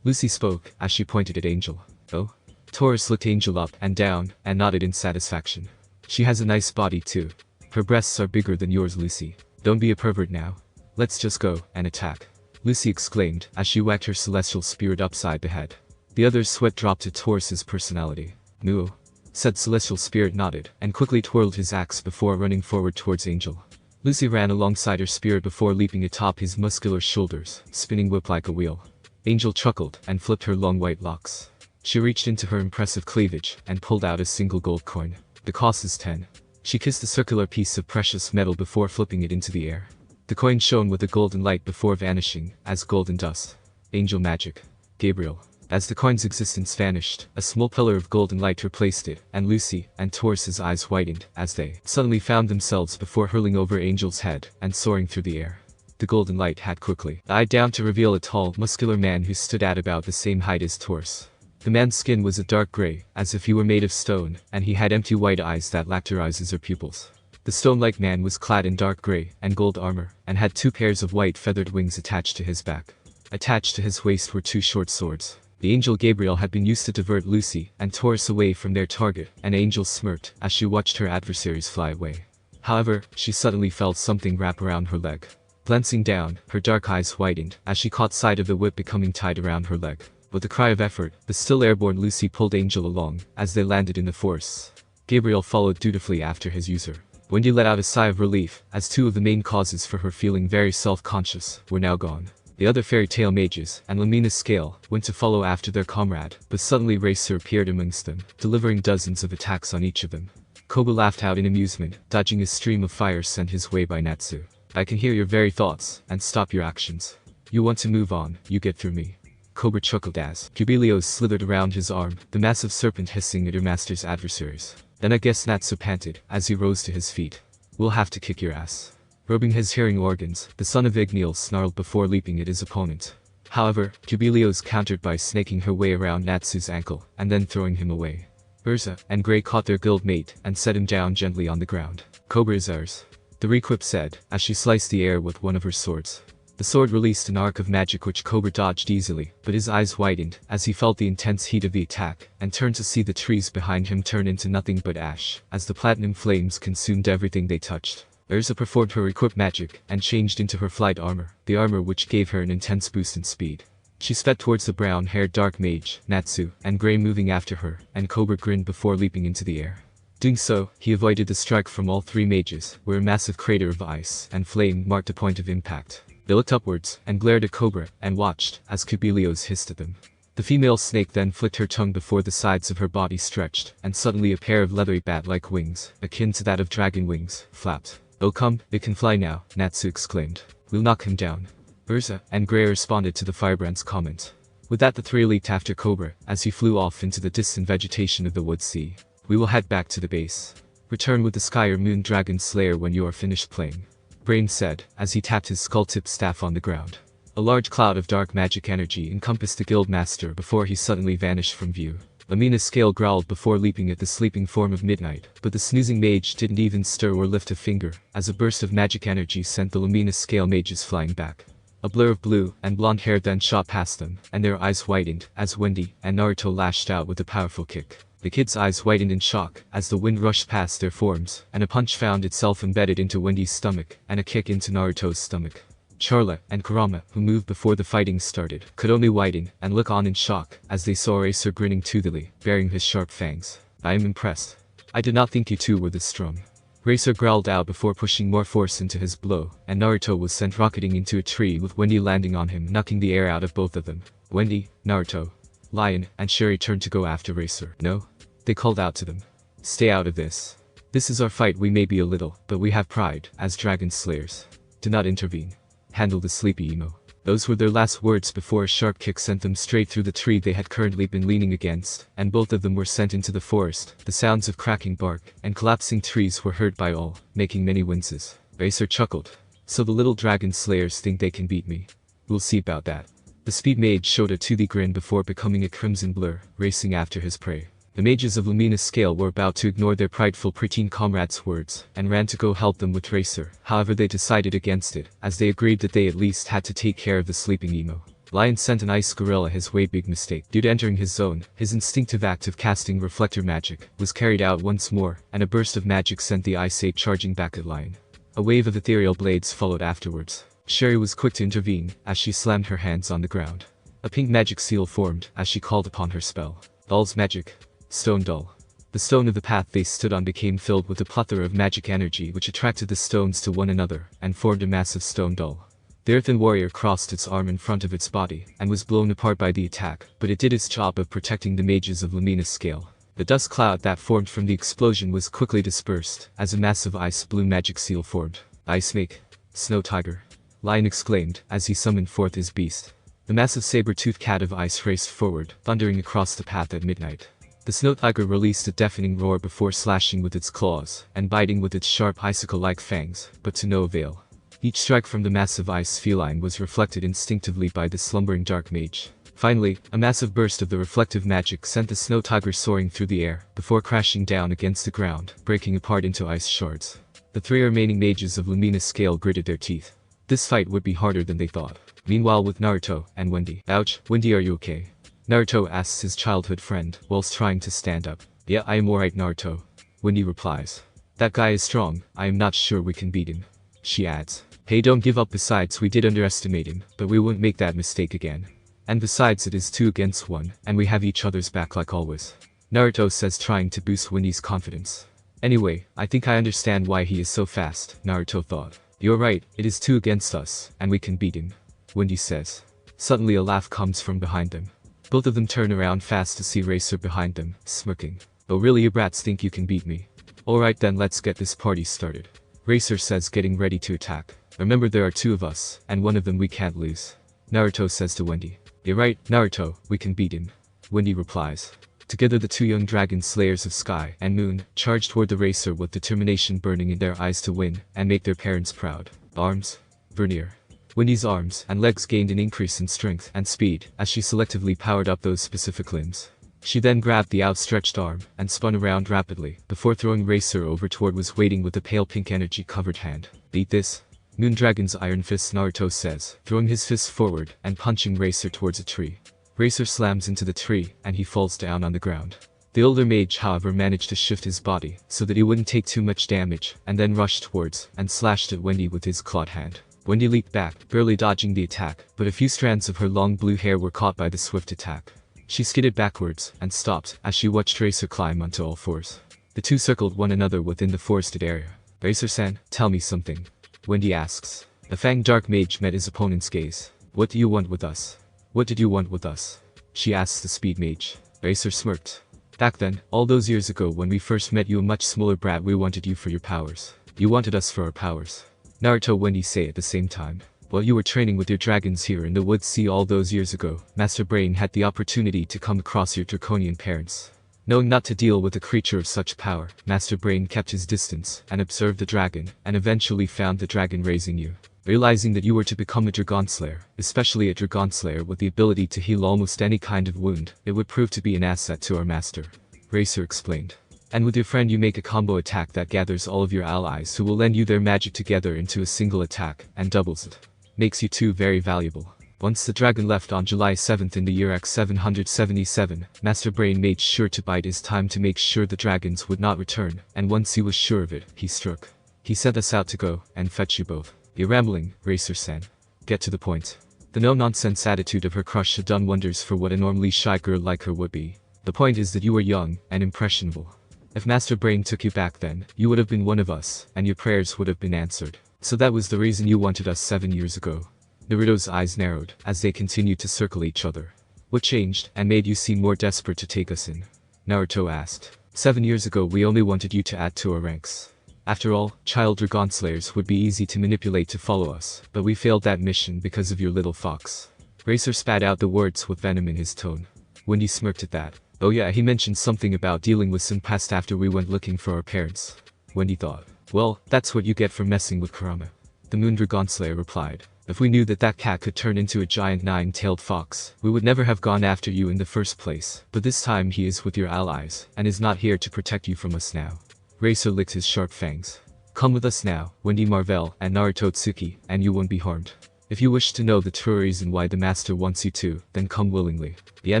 Lucy spoke, as she pointed at Angel. Oh? Taurus looked Angel up and down, and nodded in satisfaction. She has a nice body too. Her breasts are bigger than yours, Lucy. Don't be a pervert now. Let's just go, and attack. Lucy exclaimed, as she whacked her celestial spirit upside the head. The other's sweat dropped to Taurus's personality. No. Said Celestial Spirit nodded, and quickly twirled his axe before running forward towards Angel. Lucy ran alongside her spirit before leaping atop his muscular shoulders, spinning whip like a wheel. Angel chuckled, and flipped her long white locks. She reached into her impressive cleavage, and pulled out a single gold coin. The cost is 10. She kissed the circular piece of precious metal before flipping it into the air. The coin shone with a golden light before vanishing, as golden dust. Angel magic. Gabriel. As the coin's existence vanished, a small pillar of golden light replaced it, and Lucy and Taurus's eyes widened as they suddenly found themselves before hurling over Angel's head and soaring through the air. The golden light had quickly died down to reveal a tall, muscular man who stood at about the same height as Taurus. The man's skin was a dark gray, as if he were made of stone, and he had empty white eyes that lacked eyes or pupils. The stone-like man was clad in dark gray and gold armor, and had 2 pairs of white feathered wings attached to his back. Attached to his waist were 2 short swords. The angel Gabriel had been used to divert Lucy and Taurus away from their target, and Angel smirked as she watched her adversaries fly away. However, she suddenly felt something wrap around her leg. Glancing down, her dark eyes widened as she caught sight of the whip becoming tied around her leg. With a cry of effort, the still airborne Lucy pulled Angel along as they landed in the forest. Gabriel followed dutifully after his user. Wendy let out a sigh of relief, as 2 of the main causes for her feeling very self-conscious were now gone. The other fairy tale mages and Lamina's scale went to follow after their comrade, but suddenly Racer appeared amongst them, delivering dozens of attacks on each of them. Koba laughed out in amusement, dodging a stream of fire sent his way by Natsu. I can hear your very thoughts, and stop your actions. You want to move on, you get through me. Cobra chuckled as Jubilios slithered around his arm, the massive serpent hissing at her master's adversaries. Then I guess Natsu panted, as he rose to his feet. We'll have to kick your ass. Rubbing his hearing organs, the son of Igneal snarled before leaping at his opponent. However, Jubilios countered by snaking her way around Natsu's ankle, and then throwing him away. Urza and Gray caught their guild mate, and set him down gently on the ground. Cobra is ours, the Requip said, as she sliced the air with one of her swords. The sword released an arc of magic which Cobra dodged easily, but his eyes widened as he felt the intense heat of the attack, and turned to see the trees behind him turn into nothing but ash, as the platinum flames consumed everything they touched. Urza performed her equip magic, and changed into her flight armor, the armor which gave her an intense boost in speed. She sped towards the brown-haired dark mage, Natsu, and Gray moving after her, and Cobra grinned before leaping into the air. Doing so, he avoided the strike from all 3 mages, where a massive crater of ice and flame marked the point of impact. They looked upwards, and glared at Cobra, and watched, as Jubilios hissed at them. The female snake then flicked her tongue before the sides of her body stretched, and suddenly a pair of leathery bat-like wings, akin to that of dragon wings, flapped. Oh come, it can fly now, Natsu exclaimed. We'll knock him down. Urza and Gray responded to the firebrand's comment. With that the 3 leaped after Cobra, as he flew off into the distant vegetation of the wood sea. We will head back to the base. Return with the Sky or Moon Dragon Slayer when you are finished playing. Brain said, as he tapped his skull-tipped staff on the ground. A large cloud of dark magic energy encompassed the guild master before he suddenly vanished from view. Lamina's scale growled before leaping at the sleeping form of Midnight, but the snoozing mage didn't even stir or lift a finger, as a burst of magic energy sent the Lamina scale mages flying back. A blur of blue and blonde hair then shot past them, and their eyes widened, as Wendy and Naruto lashed out with a powerful kick. The kids' eyes widened in shock as the wind rushed past their forms, and a punch found itself embedded into Wendy's stomach, and a kick into Naruto's stomach. Charla and Kurama, who moved before the fighting started, could only widen and look on in shock as they saw Eraser grinning toothily, baring his sharp fangs. I am impressed. I did not think you two were this strong. Eraser growled out before pushing more force into his blow, and Naruto was sent rocketing into a tree with Wendy landing on him, knocking the air out of both of them. Wendy, Naruto, Lion, and Sherry turned to go after Eraser. No? They called out to them. Stay out of this. This is our fight. We may be a little, but we have pride, as dragon slayers. Do not intervene. Handle the sleepy emo. Those were their last words before a sharp kick sent them straight through the tree they had currently been leaning against, and both of them were sent into the forest. The sounds of cracking bark and collapsing trees were heard by all, making many winces. Eraser chuckled. So the little dragon slayers think they can beat me. We'll see about that. The speed mage showed a toothy grin before becoming a crimson blur, racing after his prey. The mages of Lumina's scale were about to ignore their prideful preteen comrades' words, and ran to go help them with Eraser. However, they decided against it, as they agreed that they at least had to take care of the sleeping emo. Lion sent an ice gorilla his way. Big mistake. Due to entering his zone, his instinctive act of casting reflector magic was carried out once more, and a burst of magic sent the ice ape charging back at Lion. A wave of ethereal blades followed afterwards. Sherry was quick to intervene, as she slammed her hands on the ground. A pink magic seal formed, as she called upon her spell. Doll's magic. Stone doll. The stone of the path they stood on became filled with a plethora of magic energy which attracted the stones to one another, and formed a massive stone doll. The earthen warrior crossed its arm in front of its body, and was blown apart by the attack, but it did its job of protecting the mages of Lumina's scale. The dust cloud that formed from the explosion was quickly dispersed, as a massive ice blue magic seal formed. Ice snake. Snow tiger. Lion exclaimed, as he summoned forth his beast. The massive saber-toothed cat of ice raced forward, thundering across the path at midnight. The snow tiger released a deafening roar before slashing with its claws, and biting with its sharp icicle-like fangs, but to no avail. Each strike from the massive ice feline was reflected instinctively by the slumbering dark mage. Finally, a massive burst of the reflective magic sent the snow tiger soaring through the air, before crashing down against the ground, breaking apart into ice shards. The three remaining mages of Lumina's scale gritted their teeth. This fight would be harder than they thought. Meanwhile, with Naruto and Wendy. Ouch, Wendy, are you okay? Naruto asks his childhood friend, whilst trying to stand up. Yeah, I am alright, Naruto. Wendy replies. That guy is strong, I am not sure we can beat him. She adds. Hey, don't give up. Besides, we did underestimate him, but we won't make that mistake again. And besides, it is 2 against 1, and we have each other's back like always. Naruto says, trying to boost Wendy's confidence. Anyway, I think I understand why he is so fast, Naruto thought. You're right, it is 2 against us, and we can beat him. Wendy says. Suddenly a laugh comes from behind them. Both of them turn around fast to see Eraser behind them, smirking. Oh really, you brats think you can beat me? Alright then, let's get this party started. Eraser says, getting ready to attack. Remember, there are 2 of us, and one of them we can't lose. Naruto says to Wendy. You're right, Naruto, we can beat him. Wendy replies. Together the 2 young dragon slayers of Sky and Moon charged toward the Eraser with determination burning in their eyes to win and make their parents proud. Arms. Vernier. Wendy's arms and legs gained an increase in strength and speed as she selectively powered up those specific limbs. She then grabbed the outstretched arm and spun around rapidly before throwing Eraser over toward was waiting with a pale pink energy-covered hand. Beat this. Moondragon's iron fist, Naruto says, throwing his fist forward and punching Eraser towards a tree. Eraser slams into the tree and he falls down on the ground. The older mage, however, managed to shift his body so that he wouldn't take too much damage and then rushed towards and slashed at Wendy with his clawed hand. Wendy leaped back, barely dodging the attack, but a few strands of her long blue hair were caught by the swift attack. She skidded backwards and stopped as she watched Eraser climb onto all fours. The 2 circled one another within the forested area. Eraser-san, tell me something. Wendy asks. The fanged dark mage met his opponent's gaze. What do you want with us? What did you want with us? She asks the speed mage. Eraser smirked. Back then, all those years ago when we first met you, a much smaller brat, we wanted you for your powers. You wanted us for our powers. Naruto, Wendy say at the same time. While you were training with your dragons here in the woods, see, all those years ago, Master Brain had the opportunity to come across your draconian parents. Knowing not to deal with a creature of such power, Master Brain kept his distance and observed the dragon, and eventually found the dragon raising you. Realizing that you were to become a dragon slayer, especially a dragon slayer with the ability to heal almost any kind of wound, it would prove to be an asset to our master. Eraser explained. And with your friend you make a combo attack that gathers all of your allies who will lend you their magic together into a single attack, and doubles it. Makes you 2 very valuable. Once the dragon left on July 7th in the year X 777, Master Brain made sure to bide his time to make sure the dragons would not return, and once he was sure of it, he struck. He sent us out to go and fetch you both. You're rambling, Racer-san. Get to the point. The no-nonsense attitude of her crush had done wonders for what a normally shy girl like her would be. The point is that you were young and impressionable. If Master Brain took you back then, you would have been one of us, and your prayers would have been answered. So that was the reason you wanted us 7 years ago. Naruto's eyes narrowed as they continued to circle each other. What changed and made you seem more desperate to take us in? Naruto asked. 7 years ago we only wanted you to add to our ranks. After all, child dragon slayers would be easy to manipulate to follow us, but we failed that mission because of your little fox. Racer spat out the words with venom in his tone. Wendy smirked at that. Oh yeah, he mentioned something about dealing with some past after we went looking for our parents. Wendy thought. Well, that's what you get for messing with Kurama. The Moon Dragon Slayer replied. If we knew that that cat could turn into a giant nine-tailed fox, we would never have gone after you in the first place, but this time he is with your allies, and is not here to protect you from us now. Racer licked his sharp fangs. Come with us now, Wendy Marvell and Naruto Tsuki, and you won't be harmed. If you wish to know the true reason why the master wants you to, then come willingly. Yeah,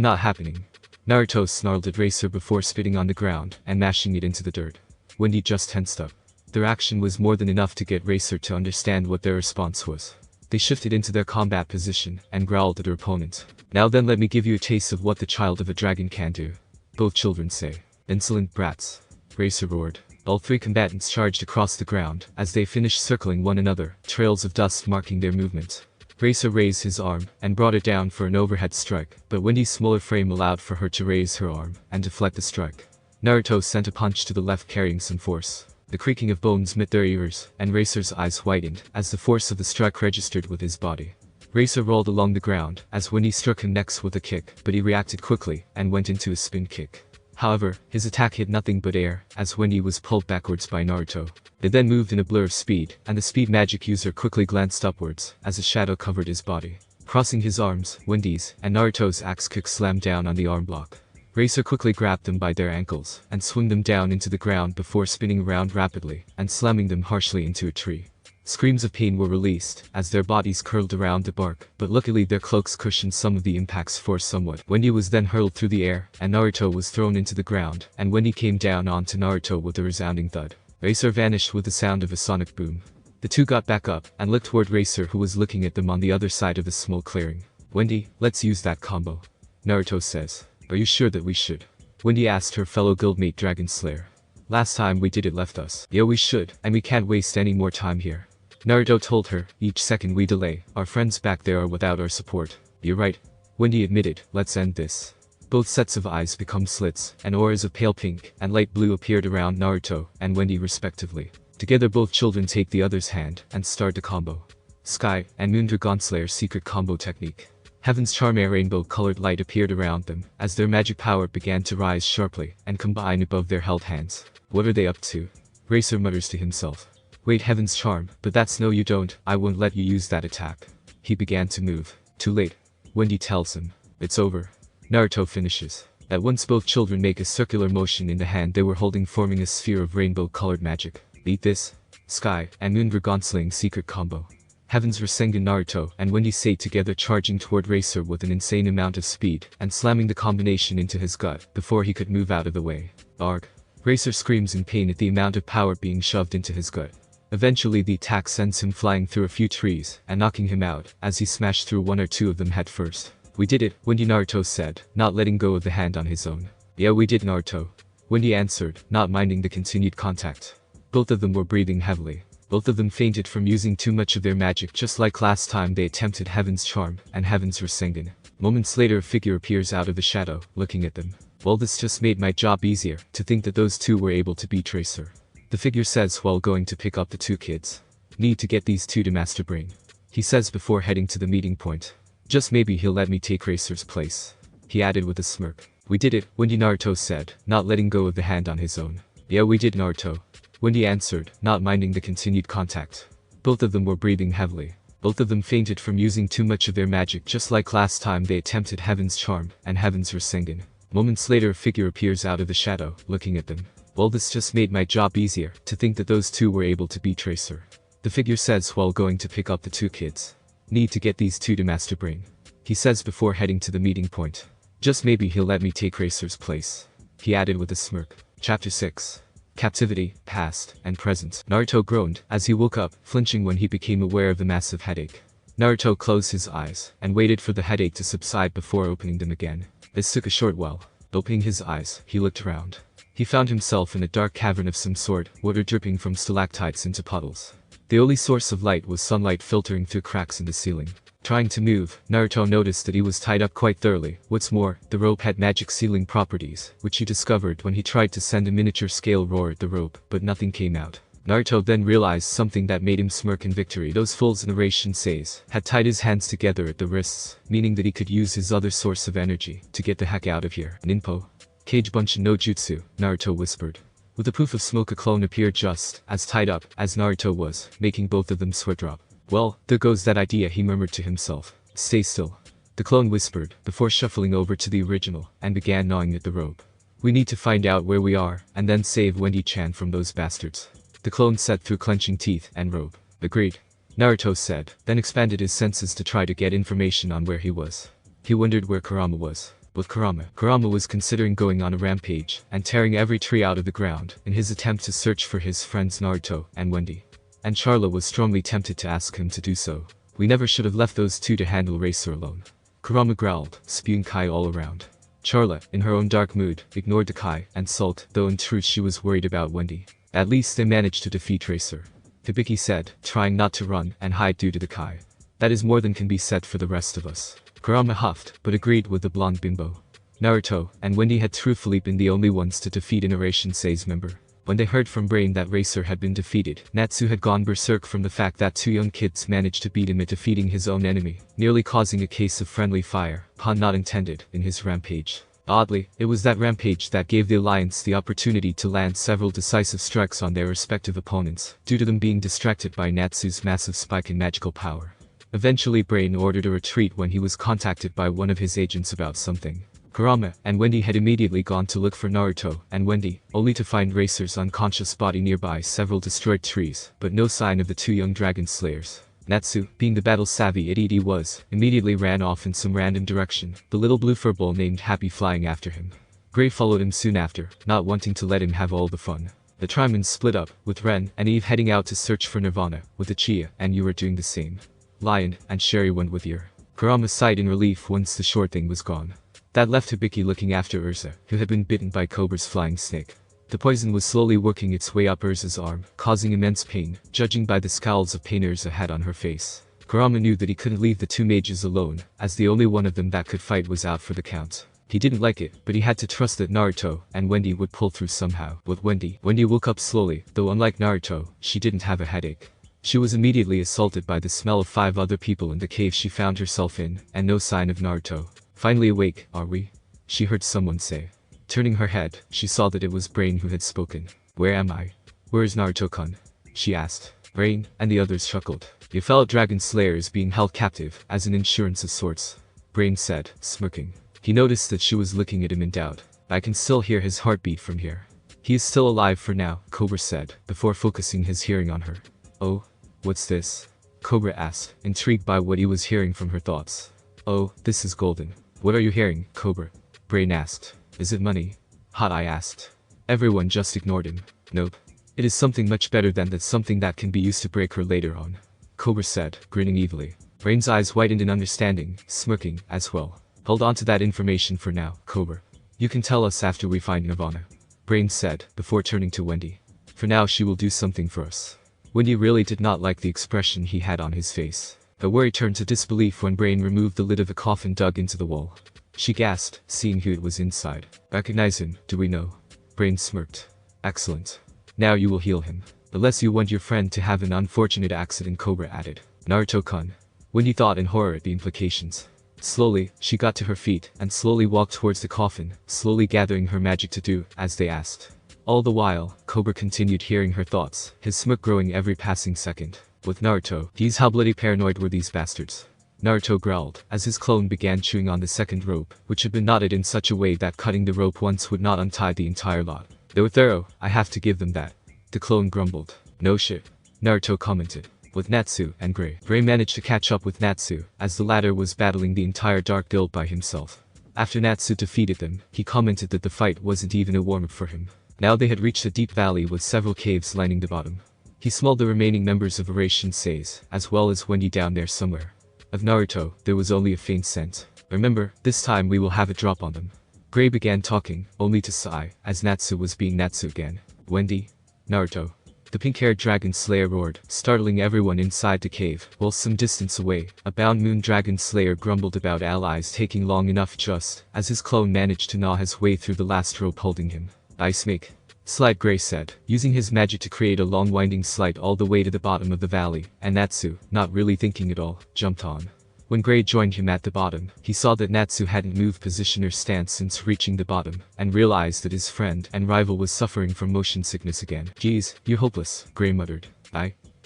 not happening. Naruto snarled at Racer before spitting on the ground and mashing it into the dirt. Wendy just tensed up. Their action was more than enough to get Racer to understand what their response was. They shifted into their combat position and growled at their opponent. Now then let me give you a taste of what the child of a dragon can do. Both children say. Insolent brats. Racer roared. All three combatants charged across the ground as they finished circling one another, trails of dust marking their movement. Racer raised his arm and brought it down for an overhead strike, but Wendy's smaller frame allowed for her to raise her arm and deflect the strike. Naruto sent a punch to the left carrying some force. The creaking of bones met their ears, and Racer's eyes widened as the force of the strike registered with his body. Racer rolled along the ground as Wendy struck him next with a kick, but he reacted quickly and went into a spin kick. However, his attack hit nothing but air as Wendy was pulled backwards by Naruto. They then moved in a blur of speed, and the speed magic user quickly glanced upwards as a shadow covered his body. Crossing his arms, Wendy's and Naruto's axe kick slammed down on the arm block. Racer quickly grabbed them by their ankles and swung them down into the ground before spinning around rapidly and slamming them harshly into a tree. Screams of pain were released as their bodies curled around the bark, but luckily their cloaks cushioned some of the impact's force somewhat. Wendy was then hurled through the air, and Naruto was thrown into the ground, and Wendy came down onto Naruto with a resounding thud. Racer vanished with the sound of a sonic boom. The two got back up and looked toward Racer, who was looking at them on the other side of the small clearing. Wendy, let's use that combo. Naruto says. Are you sure that we should? Wendy asked her fellow guildmate Dragon Slayer. Last time we did it left us. Yeah, we should, and we can't waste any more time here. Naruto told her, each second we delay, our friends back there are without our support. You're right. Wendy admitted, let's end this. Both sets of eyes become slits, and auras of pale pink and light blue appeared around Naruto and Wendy respectively. Together both children take the other's hand and start the combo. Sky and Moon Dragon Slayer's secret combo technique. Heaven's charm a rainbow-colored light appeared around them as their magic power began to rise sharply and combine above their held hands. What are they up to? Racer mutters to himself. Wait, Heaven's charm, but that's no you don't, I won't let you use that attack. He began to move. Too late. Wendy tells him. It's over. Naruto finishes. At once both children make a circular motion in the hand they were holding, forming a sphere of rainbow-colored magic. Eat this. Sky and Moon Dragon Slaying secret combo. Heaven's Rasengan Naruto and Wendy say together, charging toward Racer with an insane amount of speed and slamming the combination into his gut before he could move out of the way. Arg. Racer screams in pain at the amount of power being shoved into his gut. Eventually the attack sends him flying through a few trees and knocking him out as he smashed through one or two of them head first. We did it, Wendy, Naruto said, not letting go of the hand on his own. Yeah, we did, Naruto. Wendy answered, not minding the continued contact. Both of them were breathing heavily. Both of them fainted from using too much of their magic, just like last time they attempted Heaven's Charm and Heaven's Rasengan. Moments later a figure appears out of the shadow, looking at them. Well, this just made my job easier, to think that those two were able to beat Racer. The figure says while going to pick up the two kids. Need to get these two to Master Brain. He says before heading to the meeting point. Just maybe he'll let me take Racer's place. He added with a smirk. We did it, Wendy, Naruto said, not letting go of the hand on his own. Yeah, we did, Naruto. Wendy answered, not minding the continued contact. Both of them were breathing heavily. Both of them fainted from using too much of their magic, just like last time they attempted Heaven's Charm and Heaven's Rasengan. Moments later a figure appears out of the shadow, looking at them. Well, this just made my job easier, to think that those two were able to beat Racer. The figure says while going to pick up the two kids. Need to get these two to Master Brain, he says before heading to the meeting point. Just maybe he'll let me take Racer's place, he added with a smirk. Chapter 6. Captivity, Past, and Present. Naruto groaned as he woke up, flinching when he became aware of the massive headache. Naruto closed his eyes and waited for the headache to subside before opening them again. This took a short while. Opening his eyes, he looked around. He found himself in a dark cavern of some sort, water dripping from stalactites into puddles. The only source of light was sunlight filtering through cracks in the ceiling. Trying to move, Naruto noticed that he was tied up quite thoroughly. What's more, the rope had magic sealing properties, which he discovered when he tried to send a miniature scale roar at the rope, but nothing came out. Naruto then realized something that made him smirk in victory. Those fools in the Shinsei's had tied his hands together at the wrists, meaning that he could use his other source of energy to get the heck out of here. Ninpo. Kage Bunshin no Jutsu, Naruto whispered. With a poof of smoke, a clone appeared just as tied up as Naruto was, making both of them sweat drop. Well, there goes that idea, he murmured to himself. Stay still, the clone whispered, before shuffling over to the original and began gnawing at the rope. We need to find out where we are, and then save Wendy-chan from those bastards, the clone said through clenching teeth and rope. Agreed, Naruto said, then expanded his senses to try to get information on where he was. He wondered where Kurama was. With Kurama was considering going on a rampage and tearing every tree out of the ground in his attempt to search for his friends Naruto and Wendy. And Charla was strongly tempted to ask him to do so. We never should have left those two to handle Racer alone, Kurama growled, spewing Kai all around. Charla, in her own dark mood, ignored the Kai and sulked, though in truth she was worried about Wendy. At least they managed to defeat Racer, Hibiki said, trying not to run and hide due to the Kai. That is more than can be said for the rest of us. Kurama huffed, but agreed with the blonde bimbo. Naruto and Wendy had truthfully been the only ones to defeat an Shinsei's member. When they heard from Brain that Racer had been defeated, Natsu had gone berserk from the fact that two young kids managed to beat him at defeating his own enemy, nearly causing a case of friendly fire, pun not intended, in his rampage. Oddly, it was that rampage that gave the Alliance the opportunity to land several decisive strikes on their respective opponents, due to them being distracted by Natsu's massive spike in magical power. Eventually Brain ordered a retreat when he was contacted by one of his agents about something. Kurama and Wendy had immediately gone to look for Naruto and Wendy, only to find Racer's unconscious body nearby several destroyed trees, but no sign of the two young dragon slayers. Natsu, being the battle-savvy idiot he was, immediately ran off in some random direction, the little blue furball named Happy flying after him. Gray followed him soon after, not wanting to let him have all the fun. The Trimans split up, with Ren and Eve heading out to search for Nirvana, with Ichiya and Yura doing the same. Lion and Sherry went with Yer. Kurama sighed in relief once the short thing was gone. That left Hibiki looking after Urza, who had been bitten by Cobra's flying snake. The poison was slowly working its way up Urza's arm, causing immense pain, judging by the scowls of pain Urza had on her face. Kurama knew that he couldn't leave the two mages alone, as the only one of them that could fight was out for the count. He didn't like it, but he had to trust that Naruto and Wendy would pull through somehow. With Wendy woke up slowly, though unlike Naruto, she didn't have a headache. She was immediately assaulted by the smell of 5 other people in the cave she found herself in, and no sign of Naruto. Finally awake, are we? She heard someone say. Turning her head, she saw that it was Brain who had spoken. Where am I? Where is Naruto-kun? She asked. Brain and the others chuckled. Your fellow dragon slayer is being held captive, as an insurance of sorts, Brain said, smirking. He noticed that she was looking at him in doubt. I can still hear his heartbeat from here. He is still alive for now, Cobra said, before focusing his hearing on her. Oh, what's this? Cobra asked, intrigued by what he was hearing from her thoughts. Oh, this is golden. What are you hearing, Cobra? Brain asked. Is it money? Hot Eye asked. Everyone just ignored him. Nope. It is something much better than that, something that can be used to break her later on, Cobra said, grinning evilly. Brain's eyes widened in understanding, smirking, as well. Hold on to that information for now, Cobra. You can tell us after we find Nirvana, Brain said, before turning to Wendy. For now she will do something for us. Wendy really did not like the expression he had on his face. Her worry turned to disbelief when Brain removed the lid of the coffin dug into the wall. She gasped, seeing who it was inside. Recognize him, do we know? Brain smirked. Excellent. Now you will heal him. Unless you want your friend to have an unfortunate accident, Cobra added. Naruto-kun. Wendy thought in horror at the implications. Slowly, she got to her feet and slowly walked towards the coffin, slowly gathering her magic to do as they asked. All the while, Cobra continued hearing her thoughts, his smirk growing every passing second. With Naruto, geez, how bloody paranoid were these bastards? Naruto growled, as his clone began chewing on the second rope, which had been knotted in such a way that cutting the rope once would not untie the entire lot. They were thorough, I have to give them that. The clone grumbled. No shit, Naruto commented. with Natsu and Gray. Gray managed to catch up with Natsu, as the latter was battling the entire Dark Guild by himself. After Natsu defeated them, he commented that the fight wasn't even a warm-up for him. Now they had reached a deep valley with several caves lining the bottom. He smelled the remaining members of Operation Seize, as well as Wendy down there somewhere. Of Naruto, there was only a faint scent. Remember, this time we will have a drop on them. Gray began talking, only to sigh, as Natsu was being Natsu again. Wendy? Naruto. The pink-haired dragon slayer roared, startling everyone inside the cave, while some distance away, a bound moon dragon slayer grumbled about allies taking long enough just, as his clone managed to gnaw his way through the last rope holding him. Ice make. Slide, Gray said, using his magic to create a long winding slide all the way to the bottom of the valley, and Natsu, not really thinking at all, jumped on. When Gray joined him at the bottom, he saw that Natsu hadn't moved position or stance since reaching the bottom, and realized that his friend and rival was suffering from motion sickness again. Geez, you're hopeless, Gray muttered.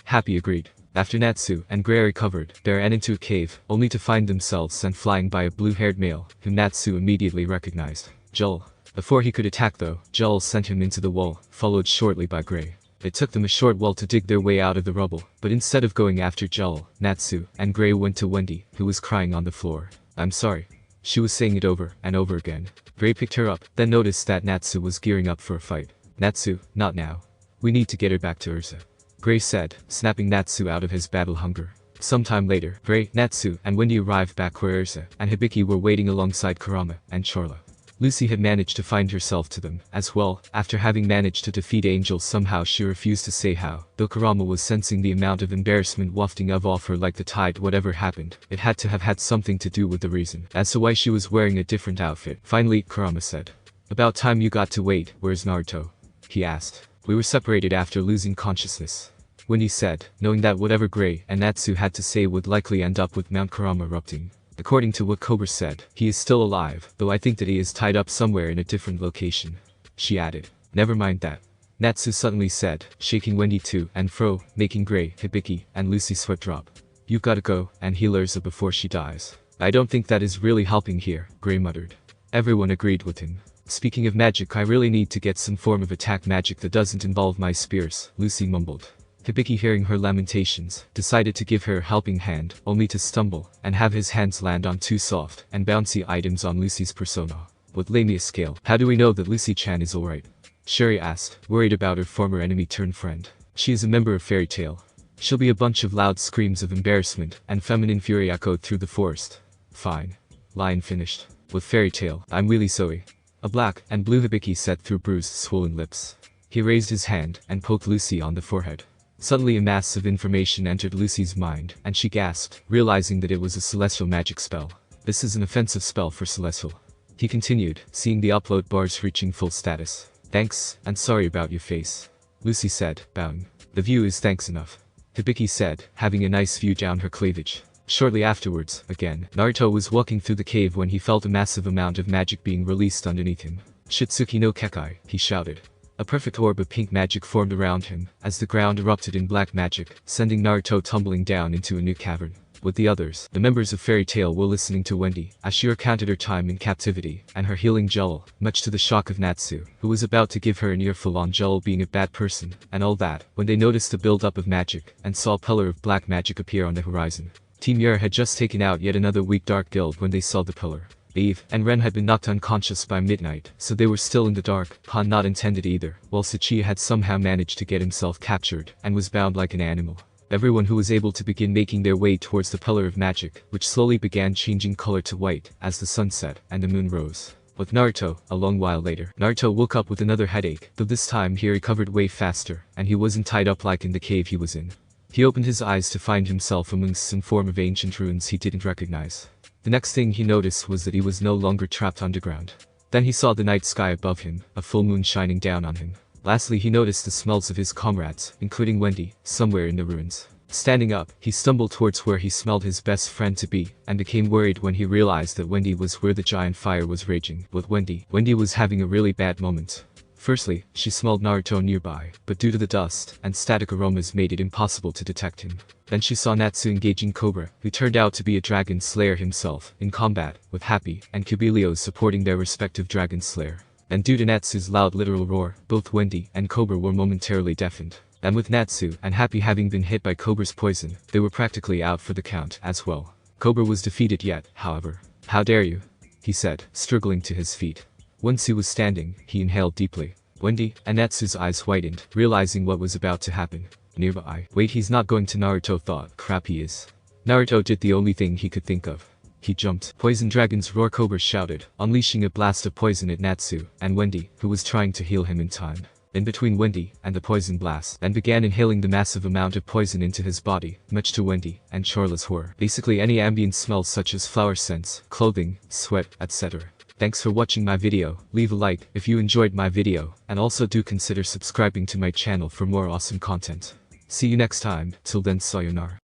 Happy agreed. After Natsu and Gray recovered, they ran into a cave, only to find themselves sent flying by a blue-haired male, whom Natsu immediately recognized. Joel. Before he could attack though, Joel sent him into the wall, followed shortly by Gray. It took them a short while to dig their way out of the rubble, but instead of going after Joel, Natsu and Gray went to Wendy, who was crying on the floor. I'm sorry. She was saying it over and over again. Gray picked her up, then noticed that Natsu was gearing up for a fight. Natsu, not now. We need to get her back to Ursa. Gray said, snapping Natsu out of his battle hunger. Sometime later, Gray, Natsu, and Wendy arrived back where Ursa and Hibiki were waiting alongside Kurama and Chorla. Lucy had managed to find herself to them, as well. After having managed to defeat Angel somehow, she refused to say how, though Kurama was sensing the amount of embarrassment wafting off her like the tide. Whatever happened, it had to have had something to do with the reason as to why she was wearing a different outfit. Finally, Kurama said, about time you got to wait. Where's Naruto? He asked. We were separated after losing consciousness. Wendy said, knowing that whatever Gray and Natsu had to say would likely end up with Mount Kurama erupting. According to what Cobra said, he is still alive, though I think that he is tied up somewhere in a different location. She added. Never mind that. Natsu suddenly said, shaking Wendy to and fro, making Gray, Hibiki, and Lucy sweat drop. You've gotta go and heal Ursa before she dies. I don't think that is really helping here, Gray muttered. Everyone agreed with him. Speaking of magic, I really need to get some form of attack magic that doesn't involve my spears, Lucy mumbled. Hibiki, hearing her lamentations, decided to give her a helping hand, only to stumble and have his hands land on two soft and bouncy items on Lucy's persona. With Lamia scale, how do we know that Lucy-chan is alright? Shuri asked, worried about her former enemy turned friend. She is a member of Fairy Tail. She'll be. A bunch of loud screams of embarrassment and feminine fury echoed through the forest. Fine. Lion finished. With Fairy Tail, I'm really sorry. A black and blue Hibiki said through bruised, swollen lips. He raised his hand and poked Lucy on the forehead. Suddenly a mass of information entered Lucy's mind, and she gasped, realizing that it was a celestial magic spell. This is an offensive spell for celestial. He continued, seeing the upload bars reaching full status. Thanks, and sorry about your face. Lucy said, bowing. The view is thanks enough. Hibiki said, having a nice view down her cleavage. Shortly afterwards, again, Naruto was walking through the cave when he felt a massive amount of magic being released underneath him. Shitsuki no Kekai, he shouted. A perfect orb of pink magic formed around him, as the ground erupted in black magic, sending Naruto tumbling down into a new cavern. With the others, the members of Fairy Tail were listening to Wendy, as she recounted her time in captivity, and her healing Joel, much to the shock of Natsu, who was about to give her an earful on Joel being a bad person, and all that, when they noticed the build-up of magic, and saw a pillar of black magic appear on the horizon. Team Yer had just taken out yet another weak Dark Guild when they saw the pillar. Eve and Ren had been knocked unconscious by midnight, so they were still in the dark, pun not intended either, while Sachi had somehow managed to get himself captured, and was bound like an animal. Everyone who was able to begin making their way towards the pillar of magic, which slowly began changing color to white, as the sun set, and the moon rose. With Naruto, a long while later, Naruto woke up with another headache, though this time he recovered way faster, and he wasn't tied up like in the cave he was in. He opened his eyes to find himself amongst some form of ancient ruins he didn't recognize. The next thing he noticed was that he was no longer trapped underground. Then he saw the night sky above him, a full moon shining down on him. Lastly, he noticed the smells of his comrades, including Wendy, somewhere in the ruins. Standing up, he stumbled towards where he smelled his best friend to be, and became worried when he realized that Wendy was where the giant fire was raging. With Wendy was having a really bad moment. Firstly, she smelled Naruto nearby, but due to the dust and static aromas made it impossible to detect him. Then she saw Natsu engaging Cobra, who turned out to be a dragon slayer himself, in combat, with Happy and Kubilio supporting their respective dragon slayer. And due to Natsu's loud literal roar, both Wendy and Cobra were momentarily deafened. And with Natsu and Happy having been hit by Cobra's poison, they were practically out for the count as well. Cobra was defeated yet, however. "How dare you?" he said, struggling to his feet. Once he was standing, he inhaled deeply. Wendy and Natsu's eyes whitened, realizing what was about to happen. Nearby. "Wait, he's not going to," Naruto thought. "Crap, he is." Naruto did the only thing he could think of. He jumped. "Poison Dragon's roar!" Cobra shouted, unleashing a blast of poison at Natsu and Wendy, who was trying to heal him in time. In between Wendy and the poison blast, and began inhaling the massive amount of poison into his body, much to Wendy and Chorla's horror. Basically any ambient smells such as flower scents, clothing, sweat, etc. Thanks for watching my video. Leave a like if you enjoyed my video, and also do consider subscribing to my channel for more awesome content. See you next time. Till then, sayonara.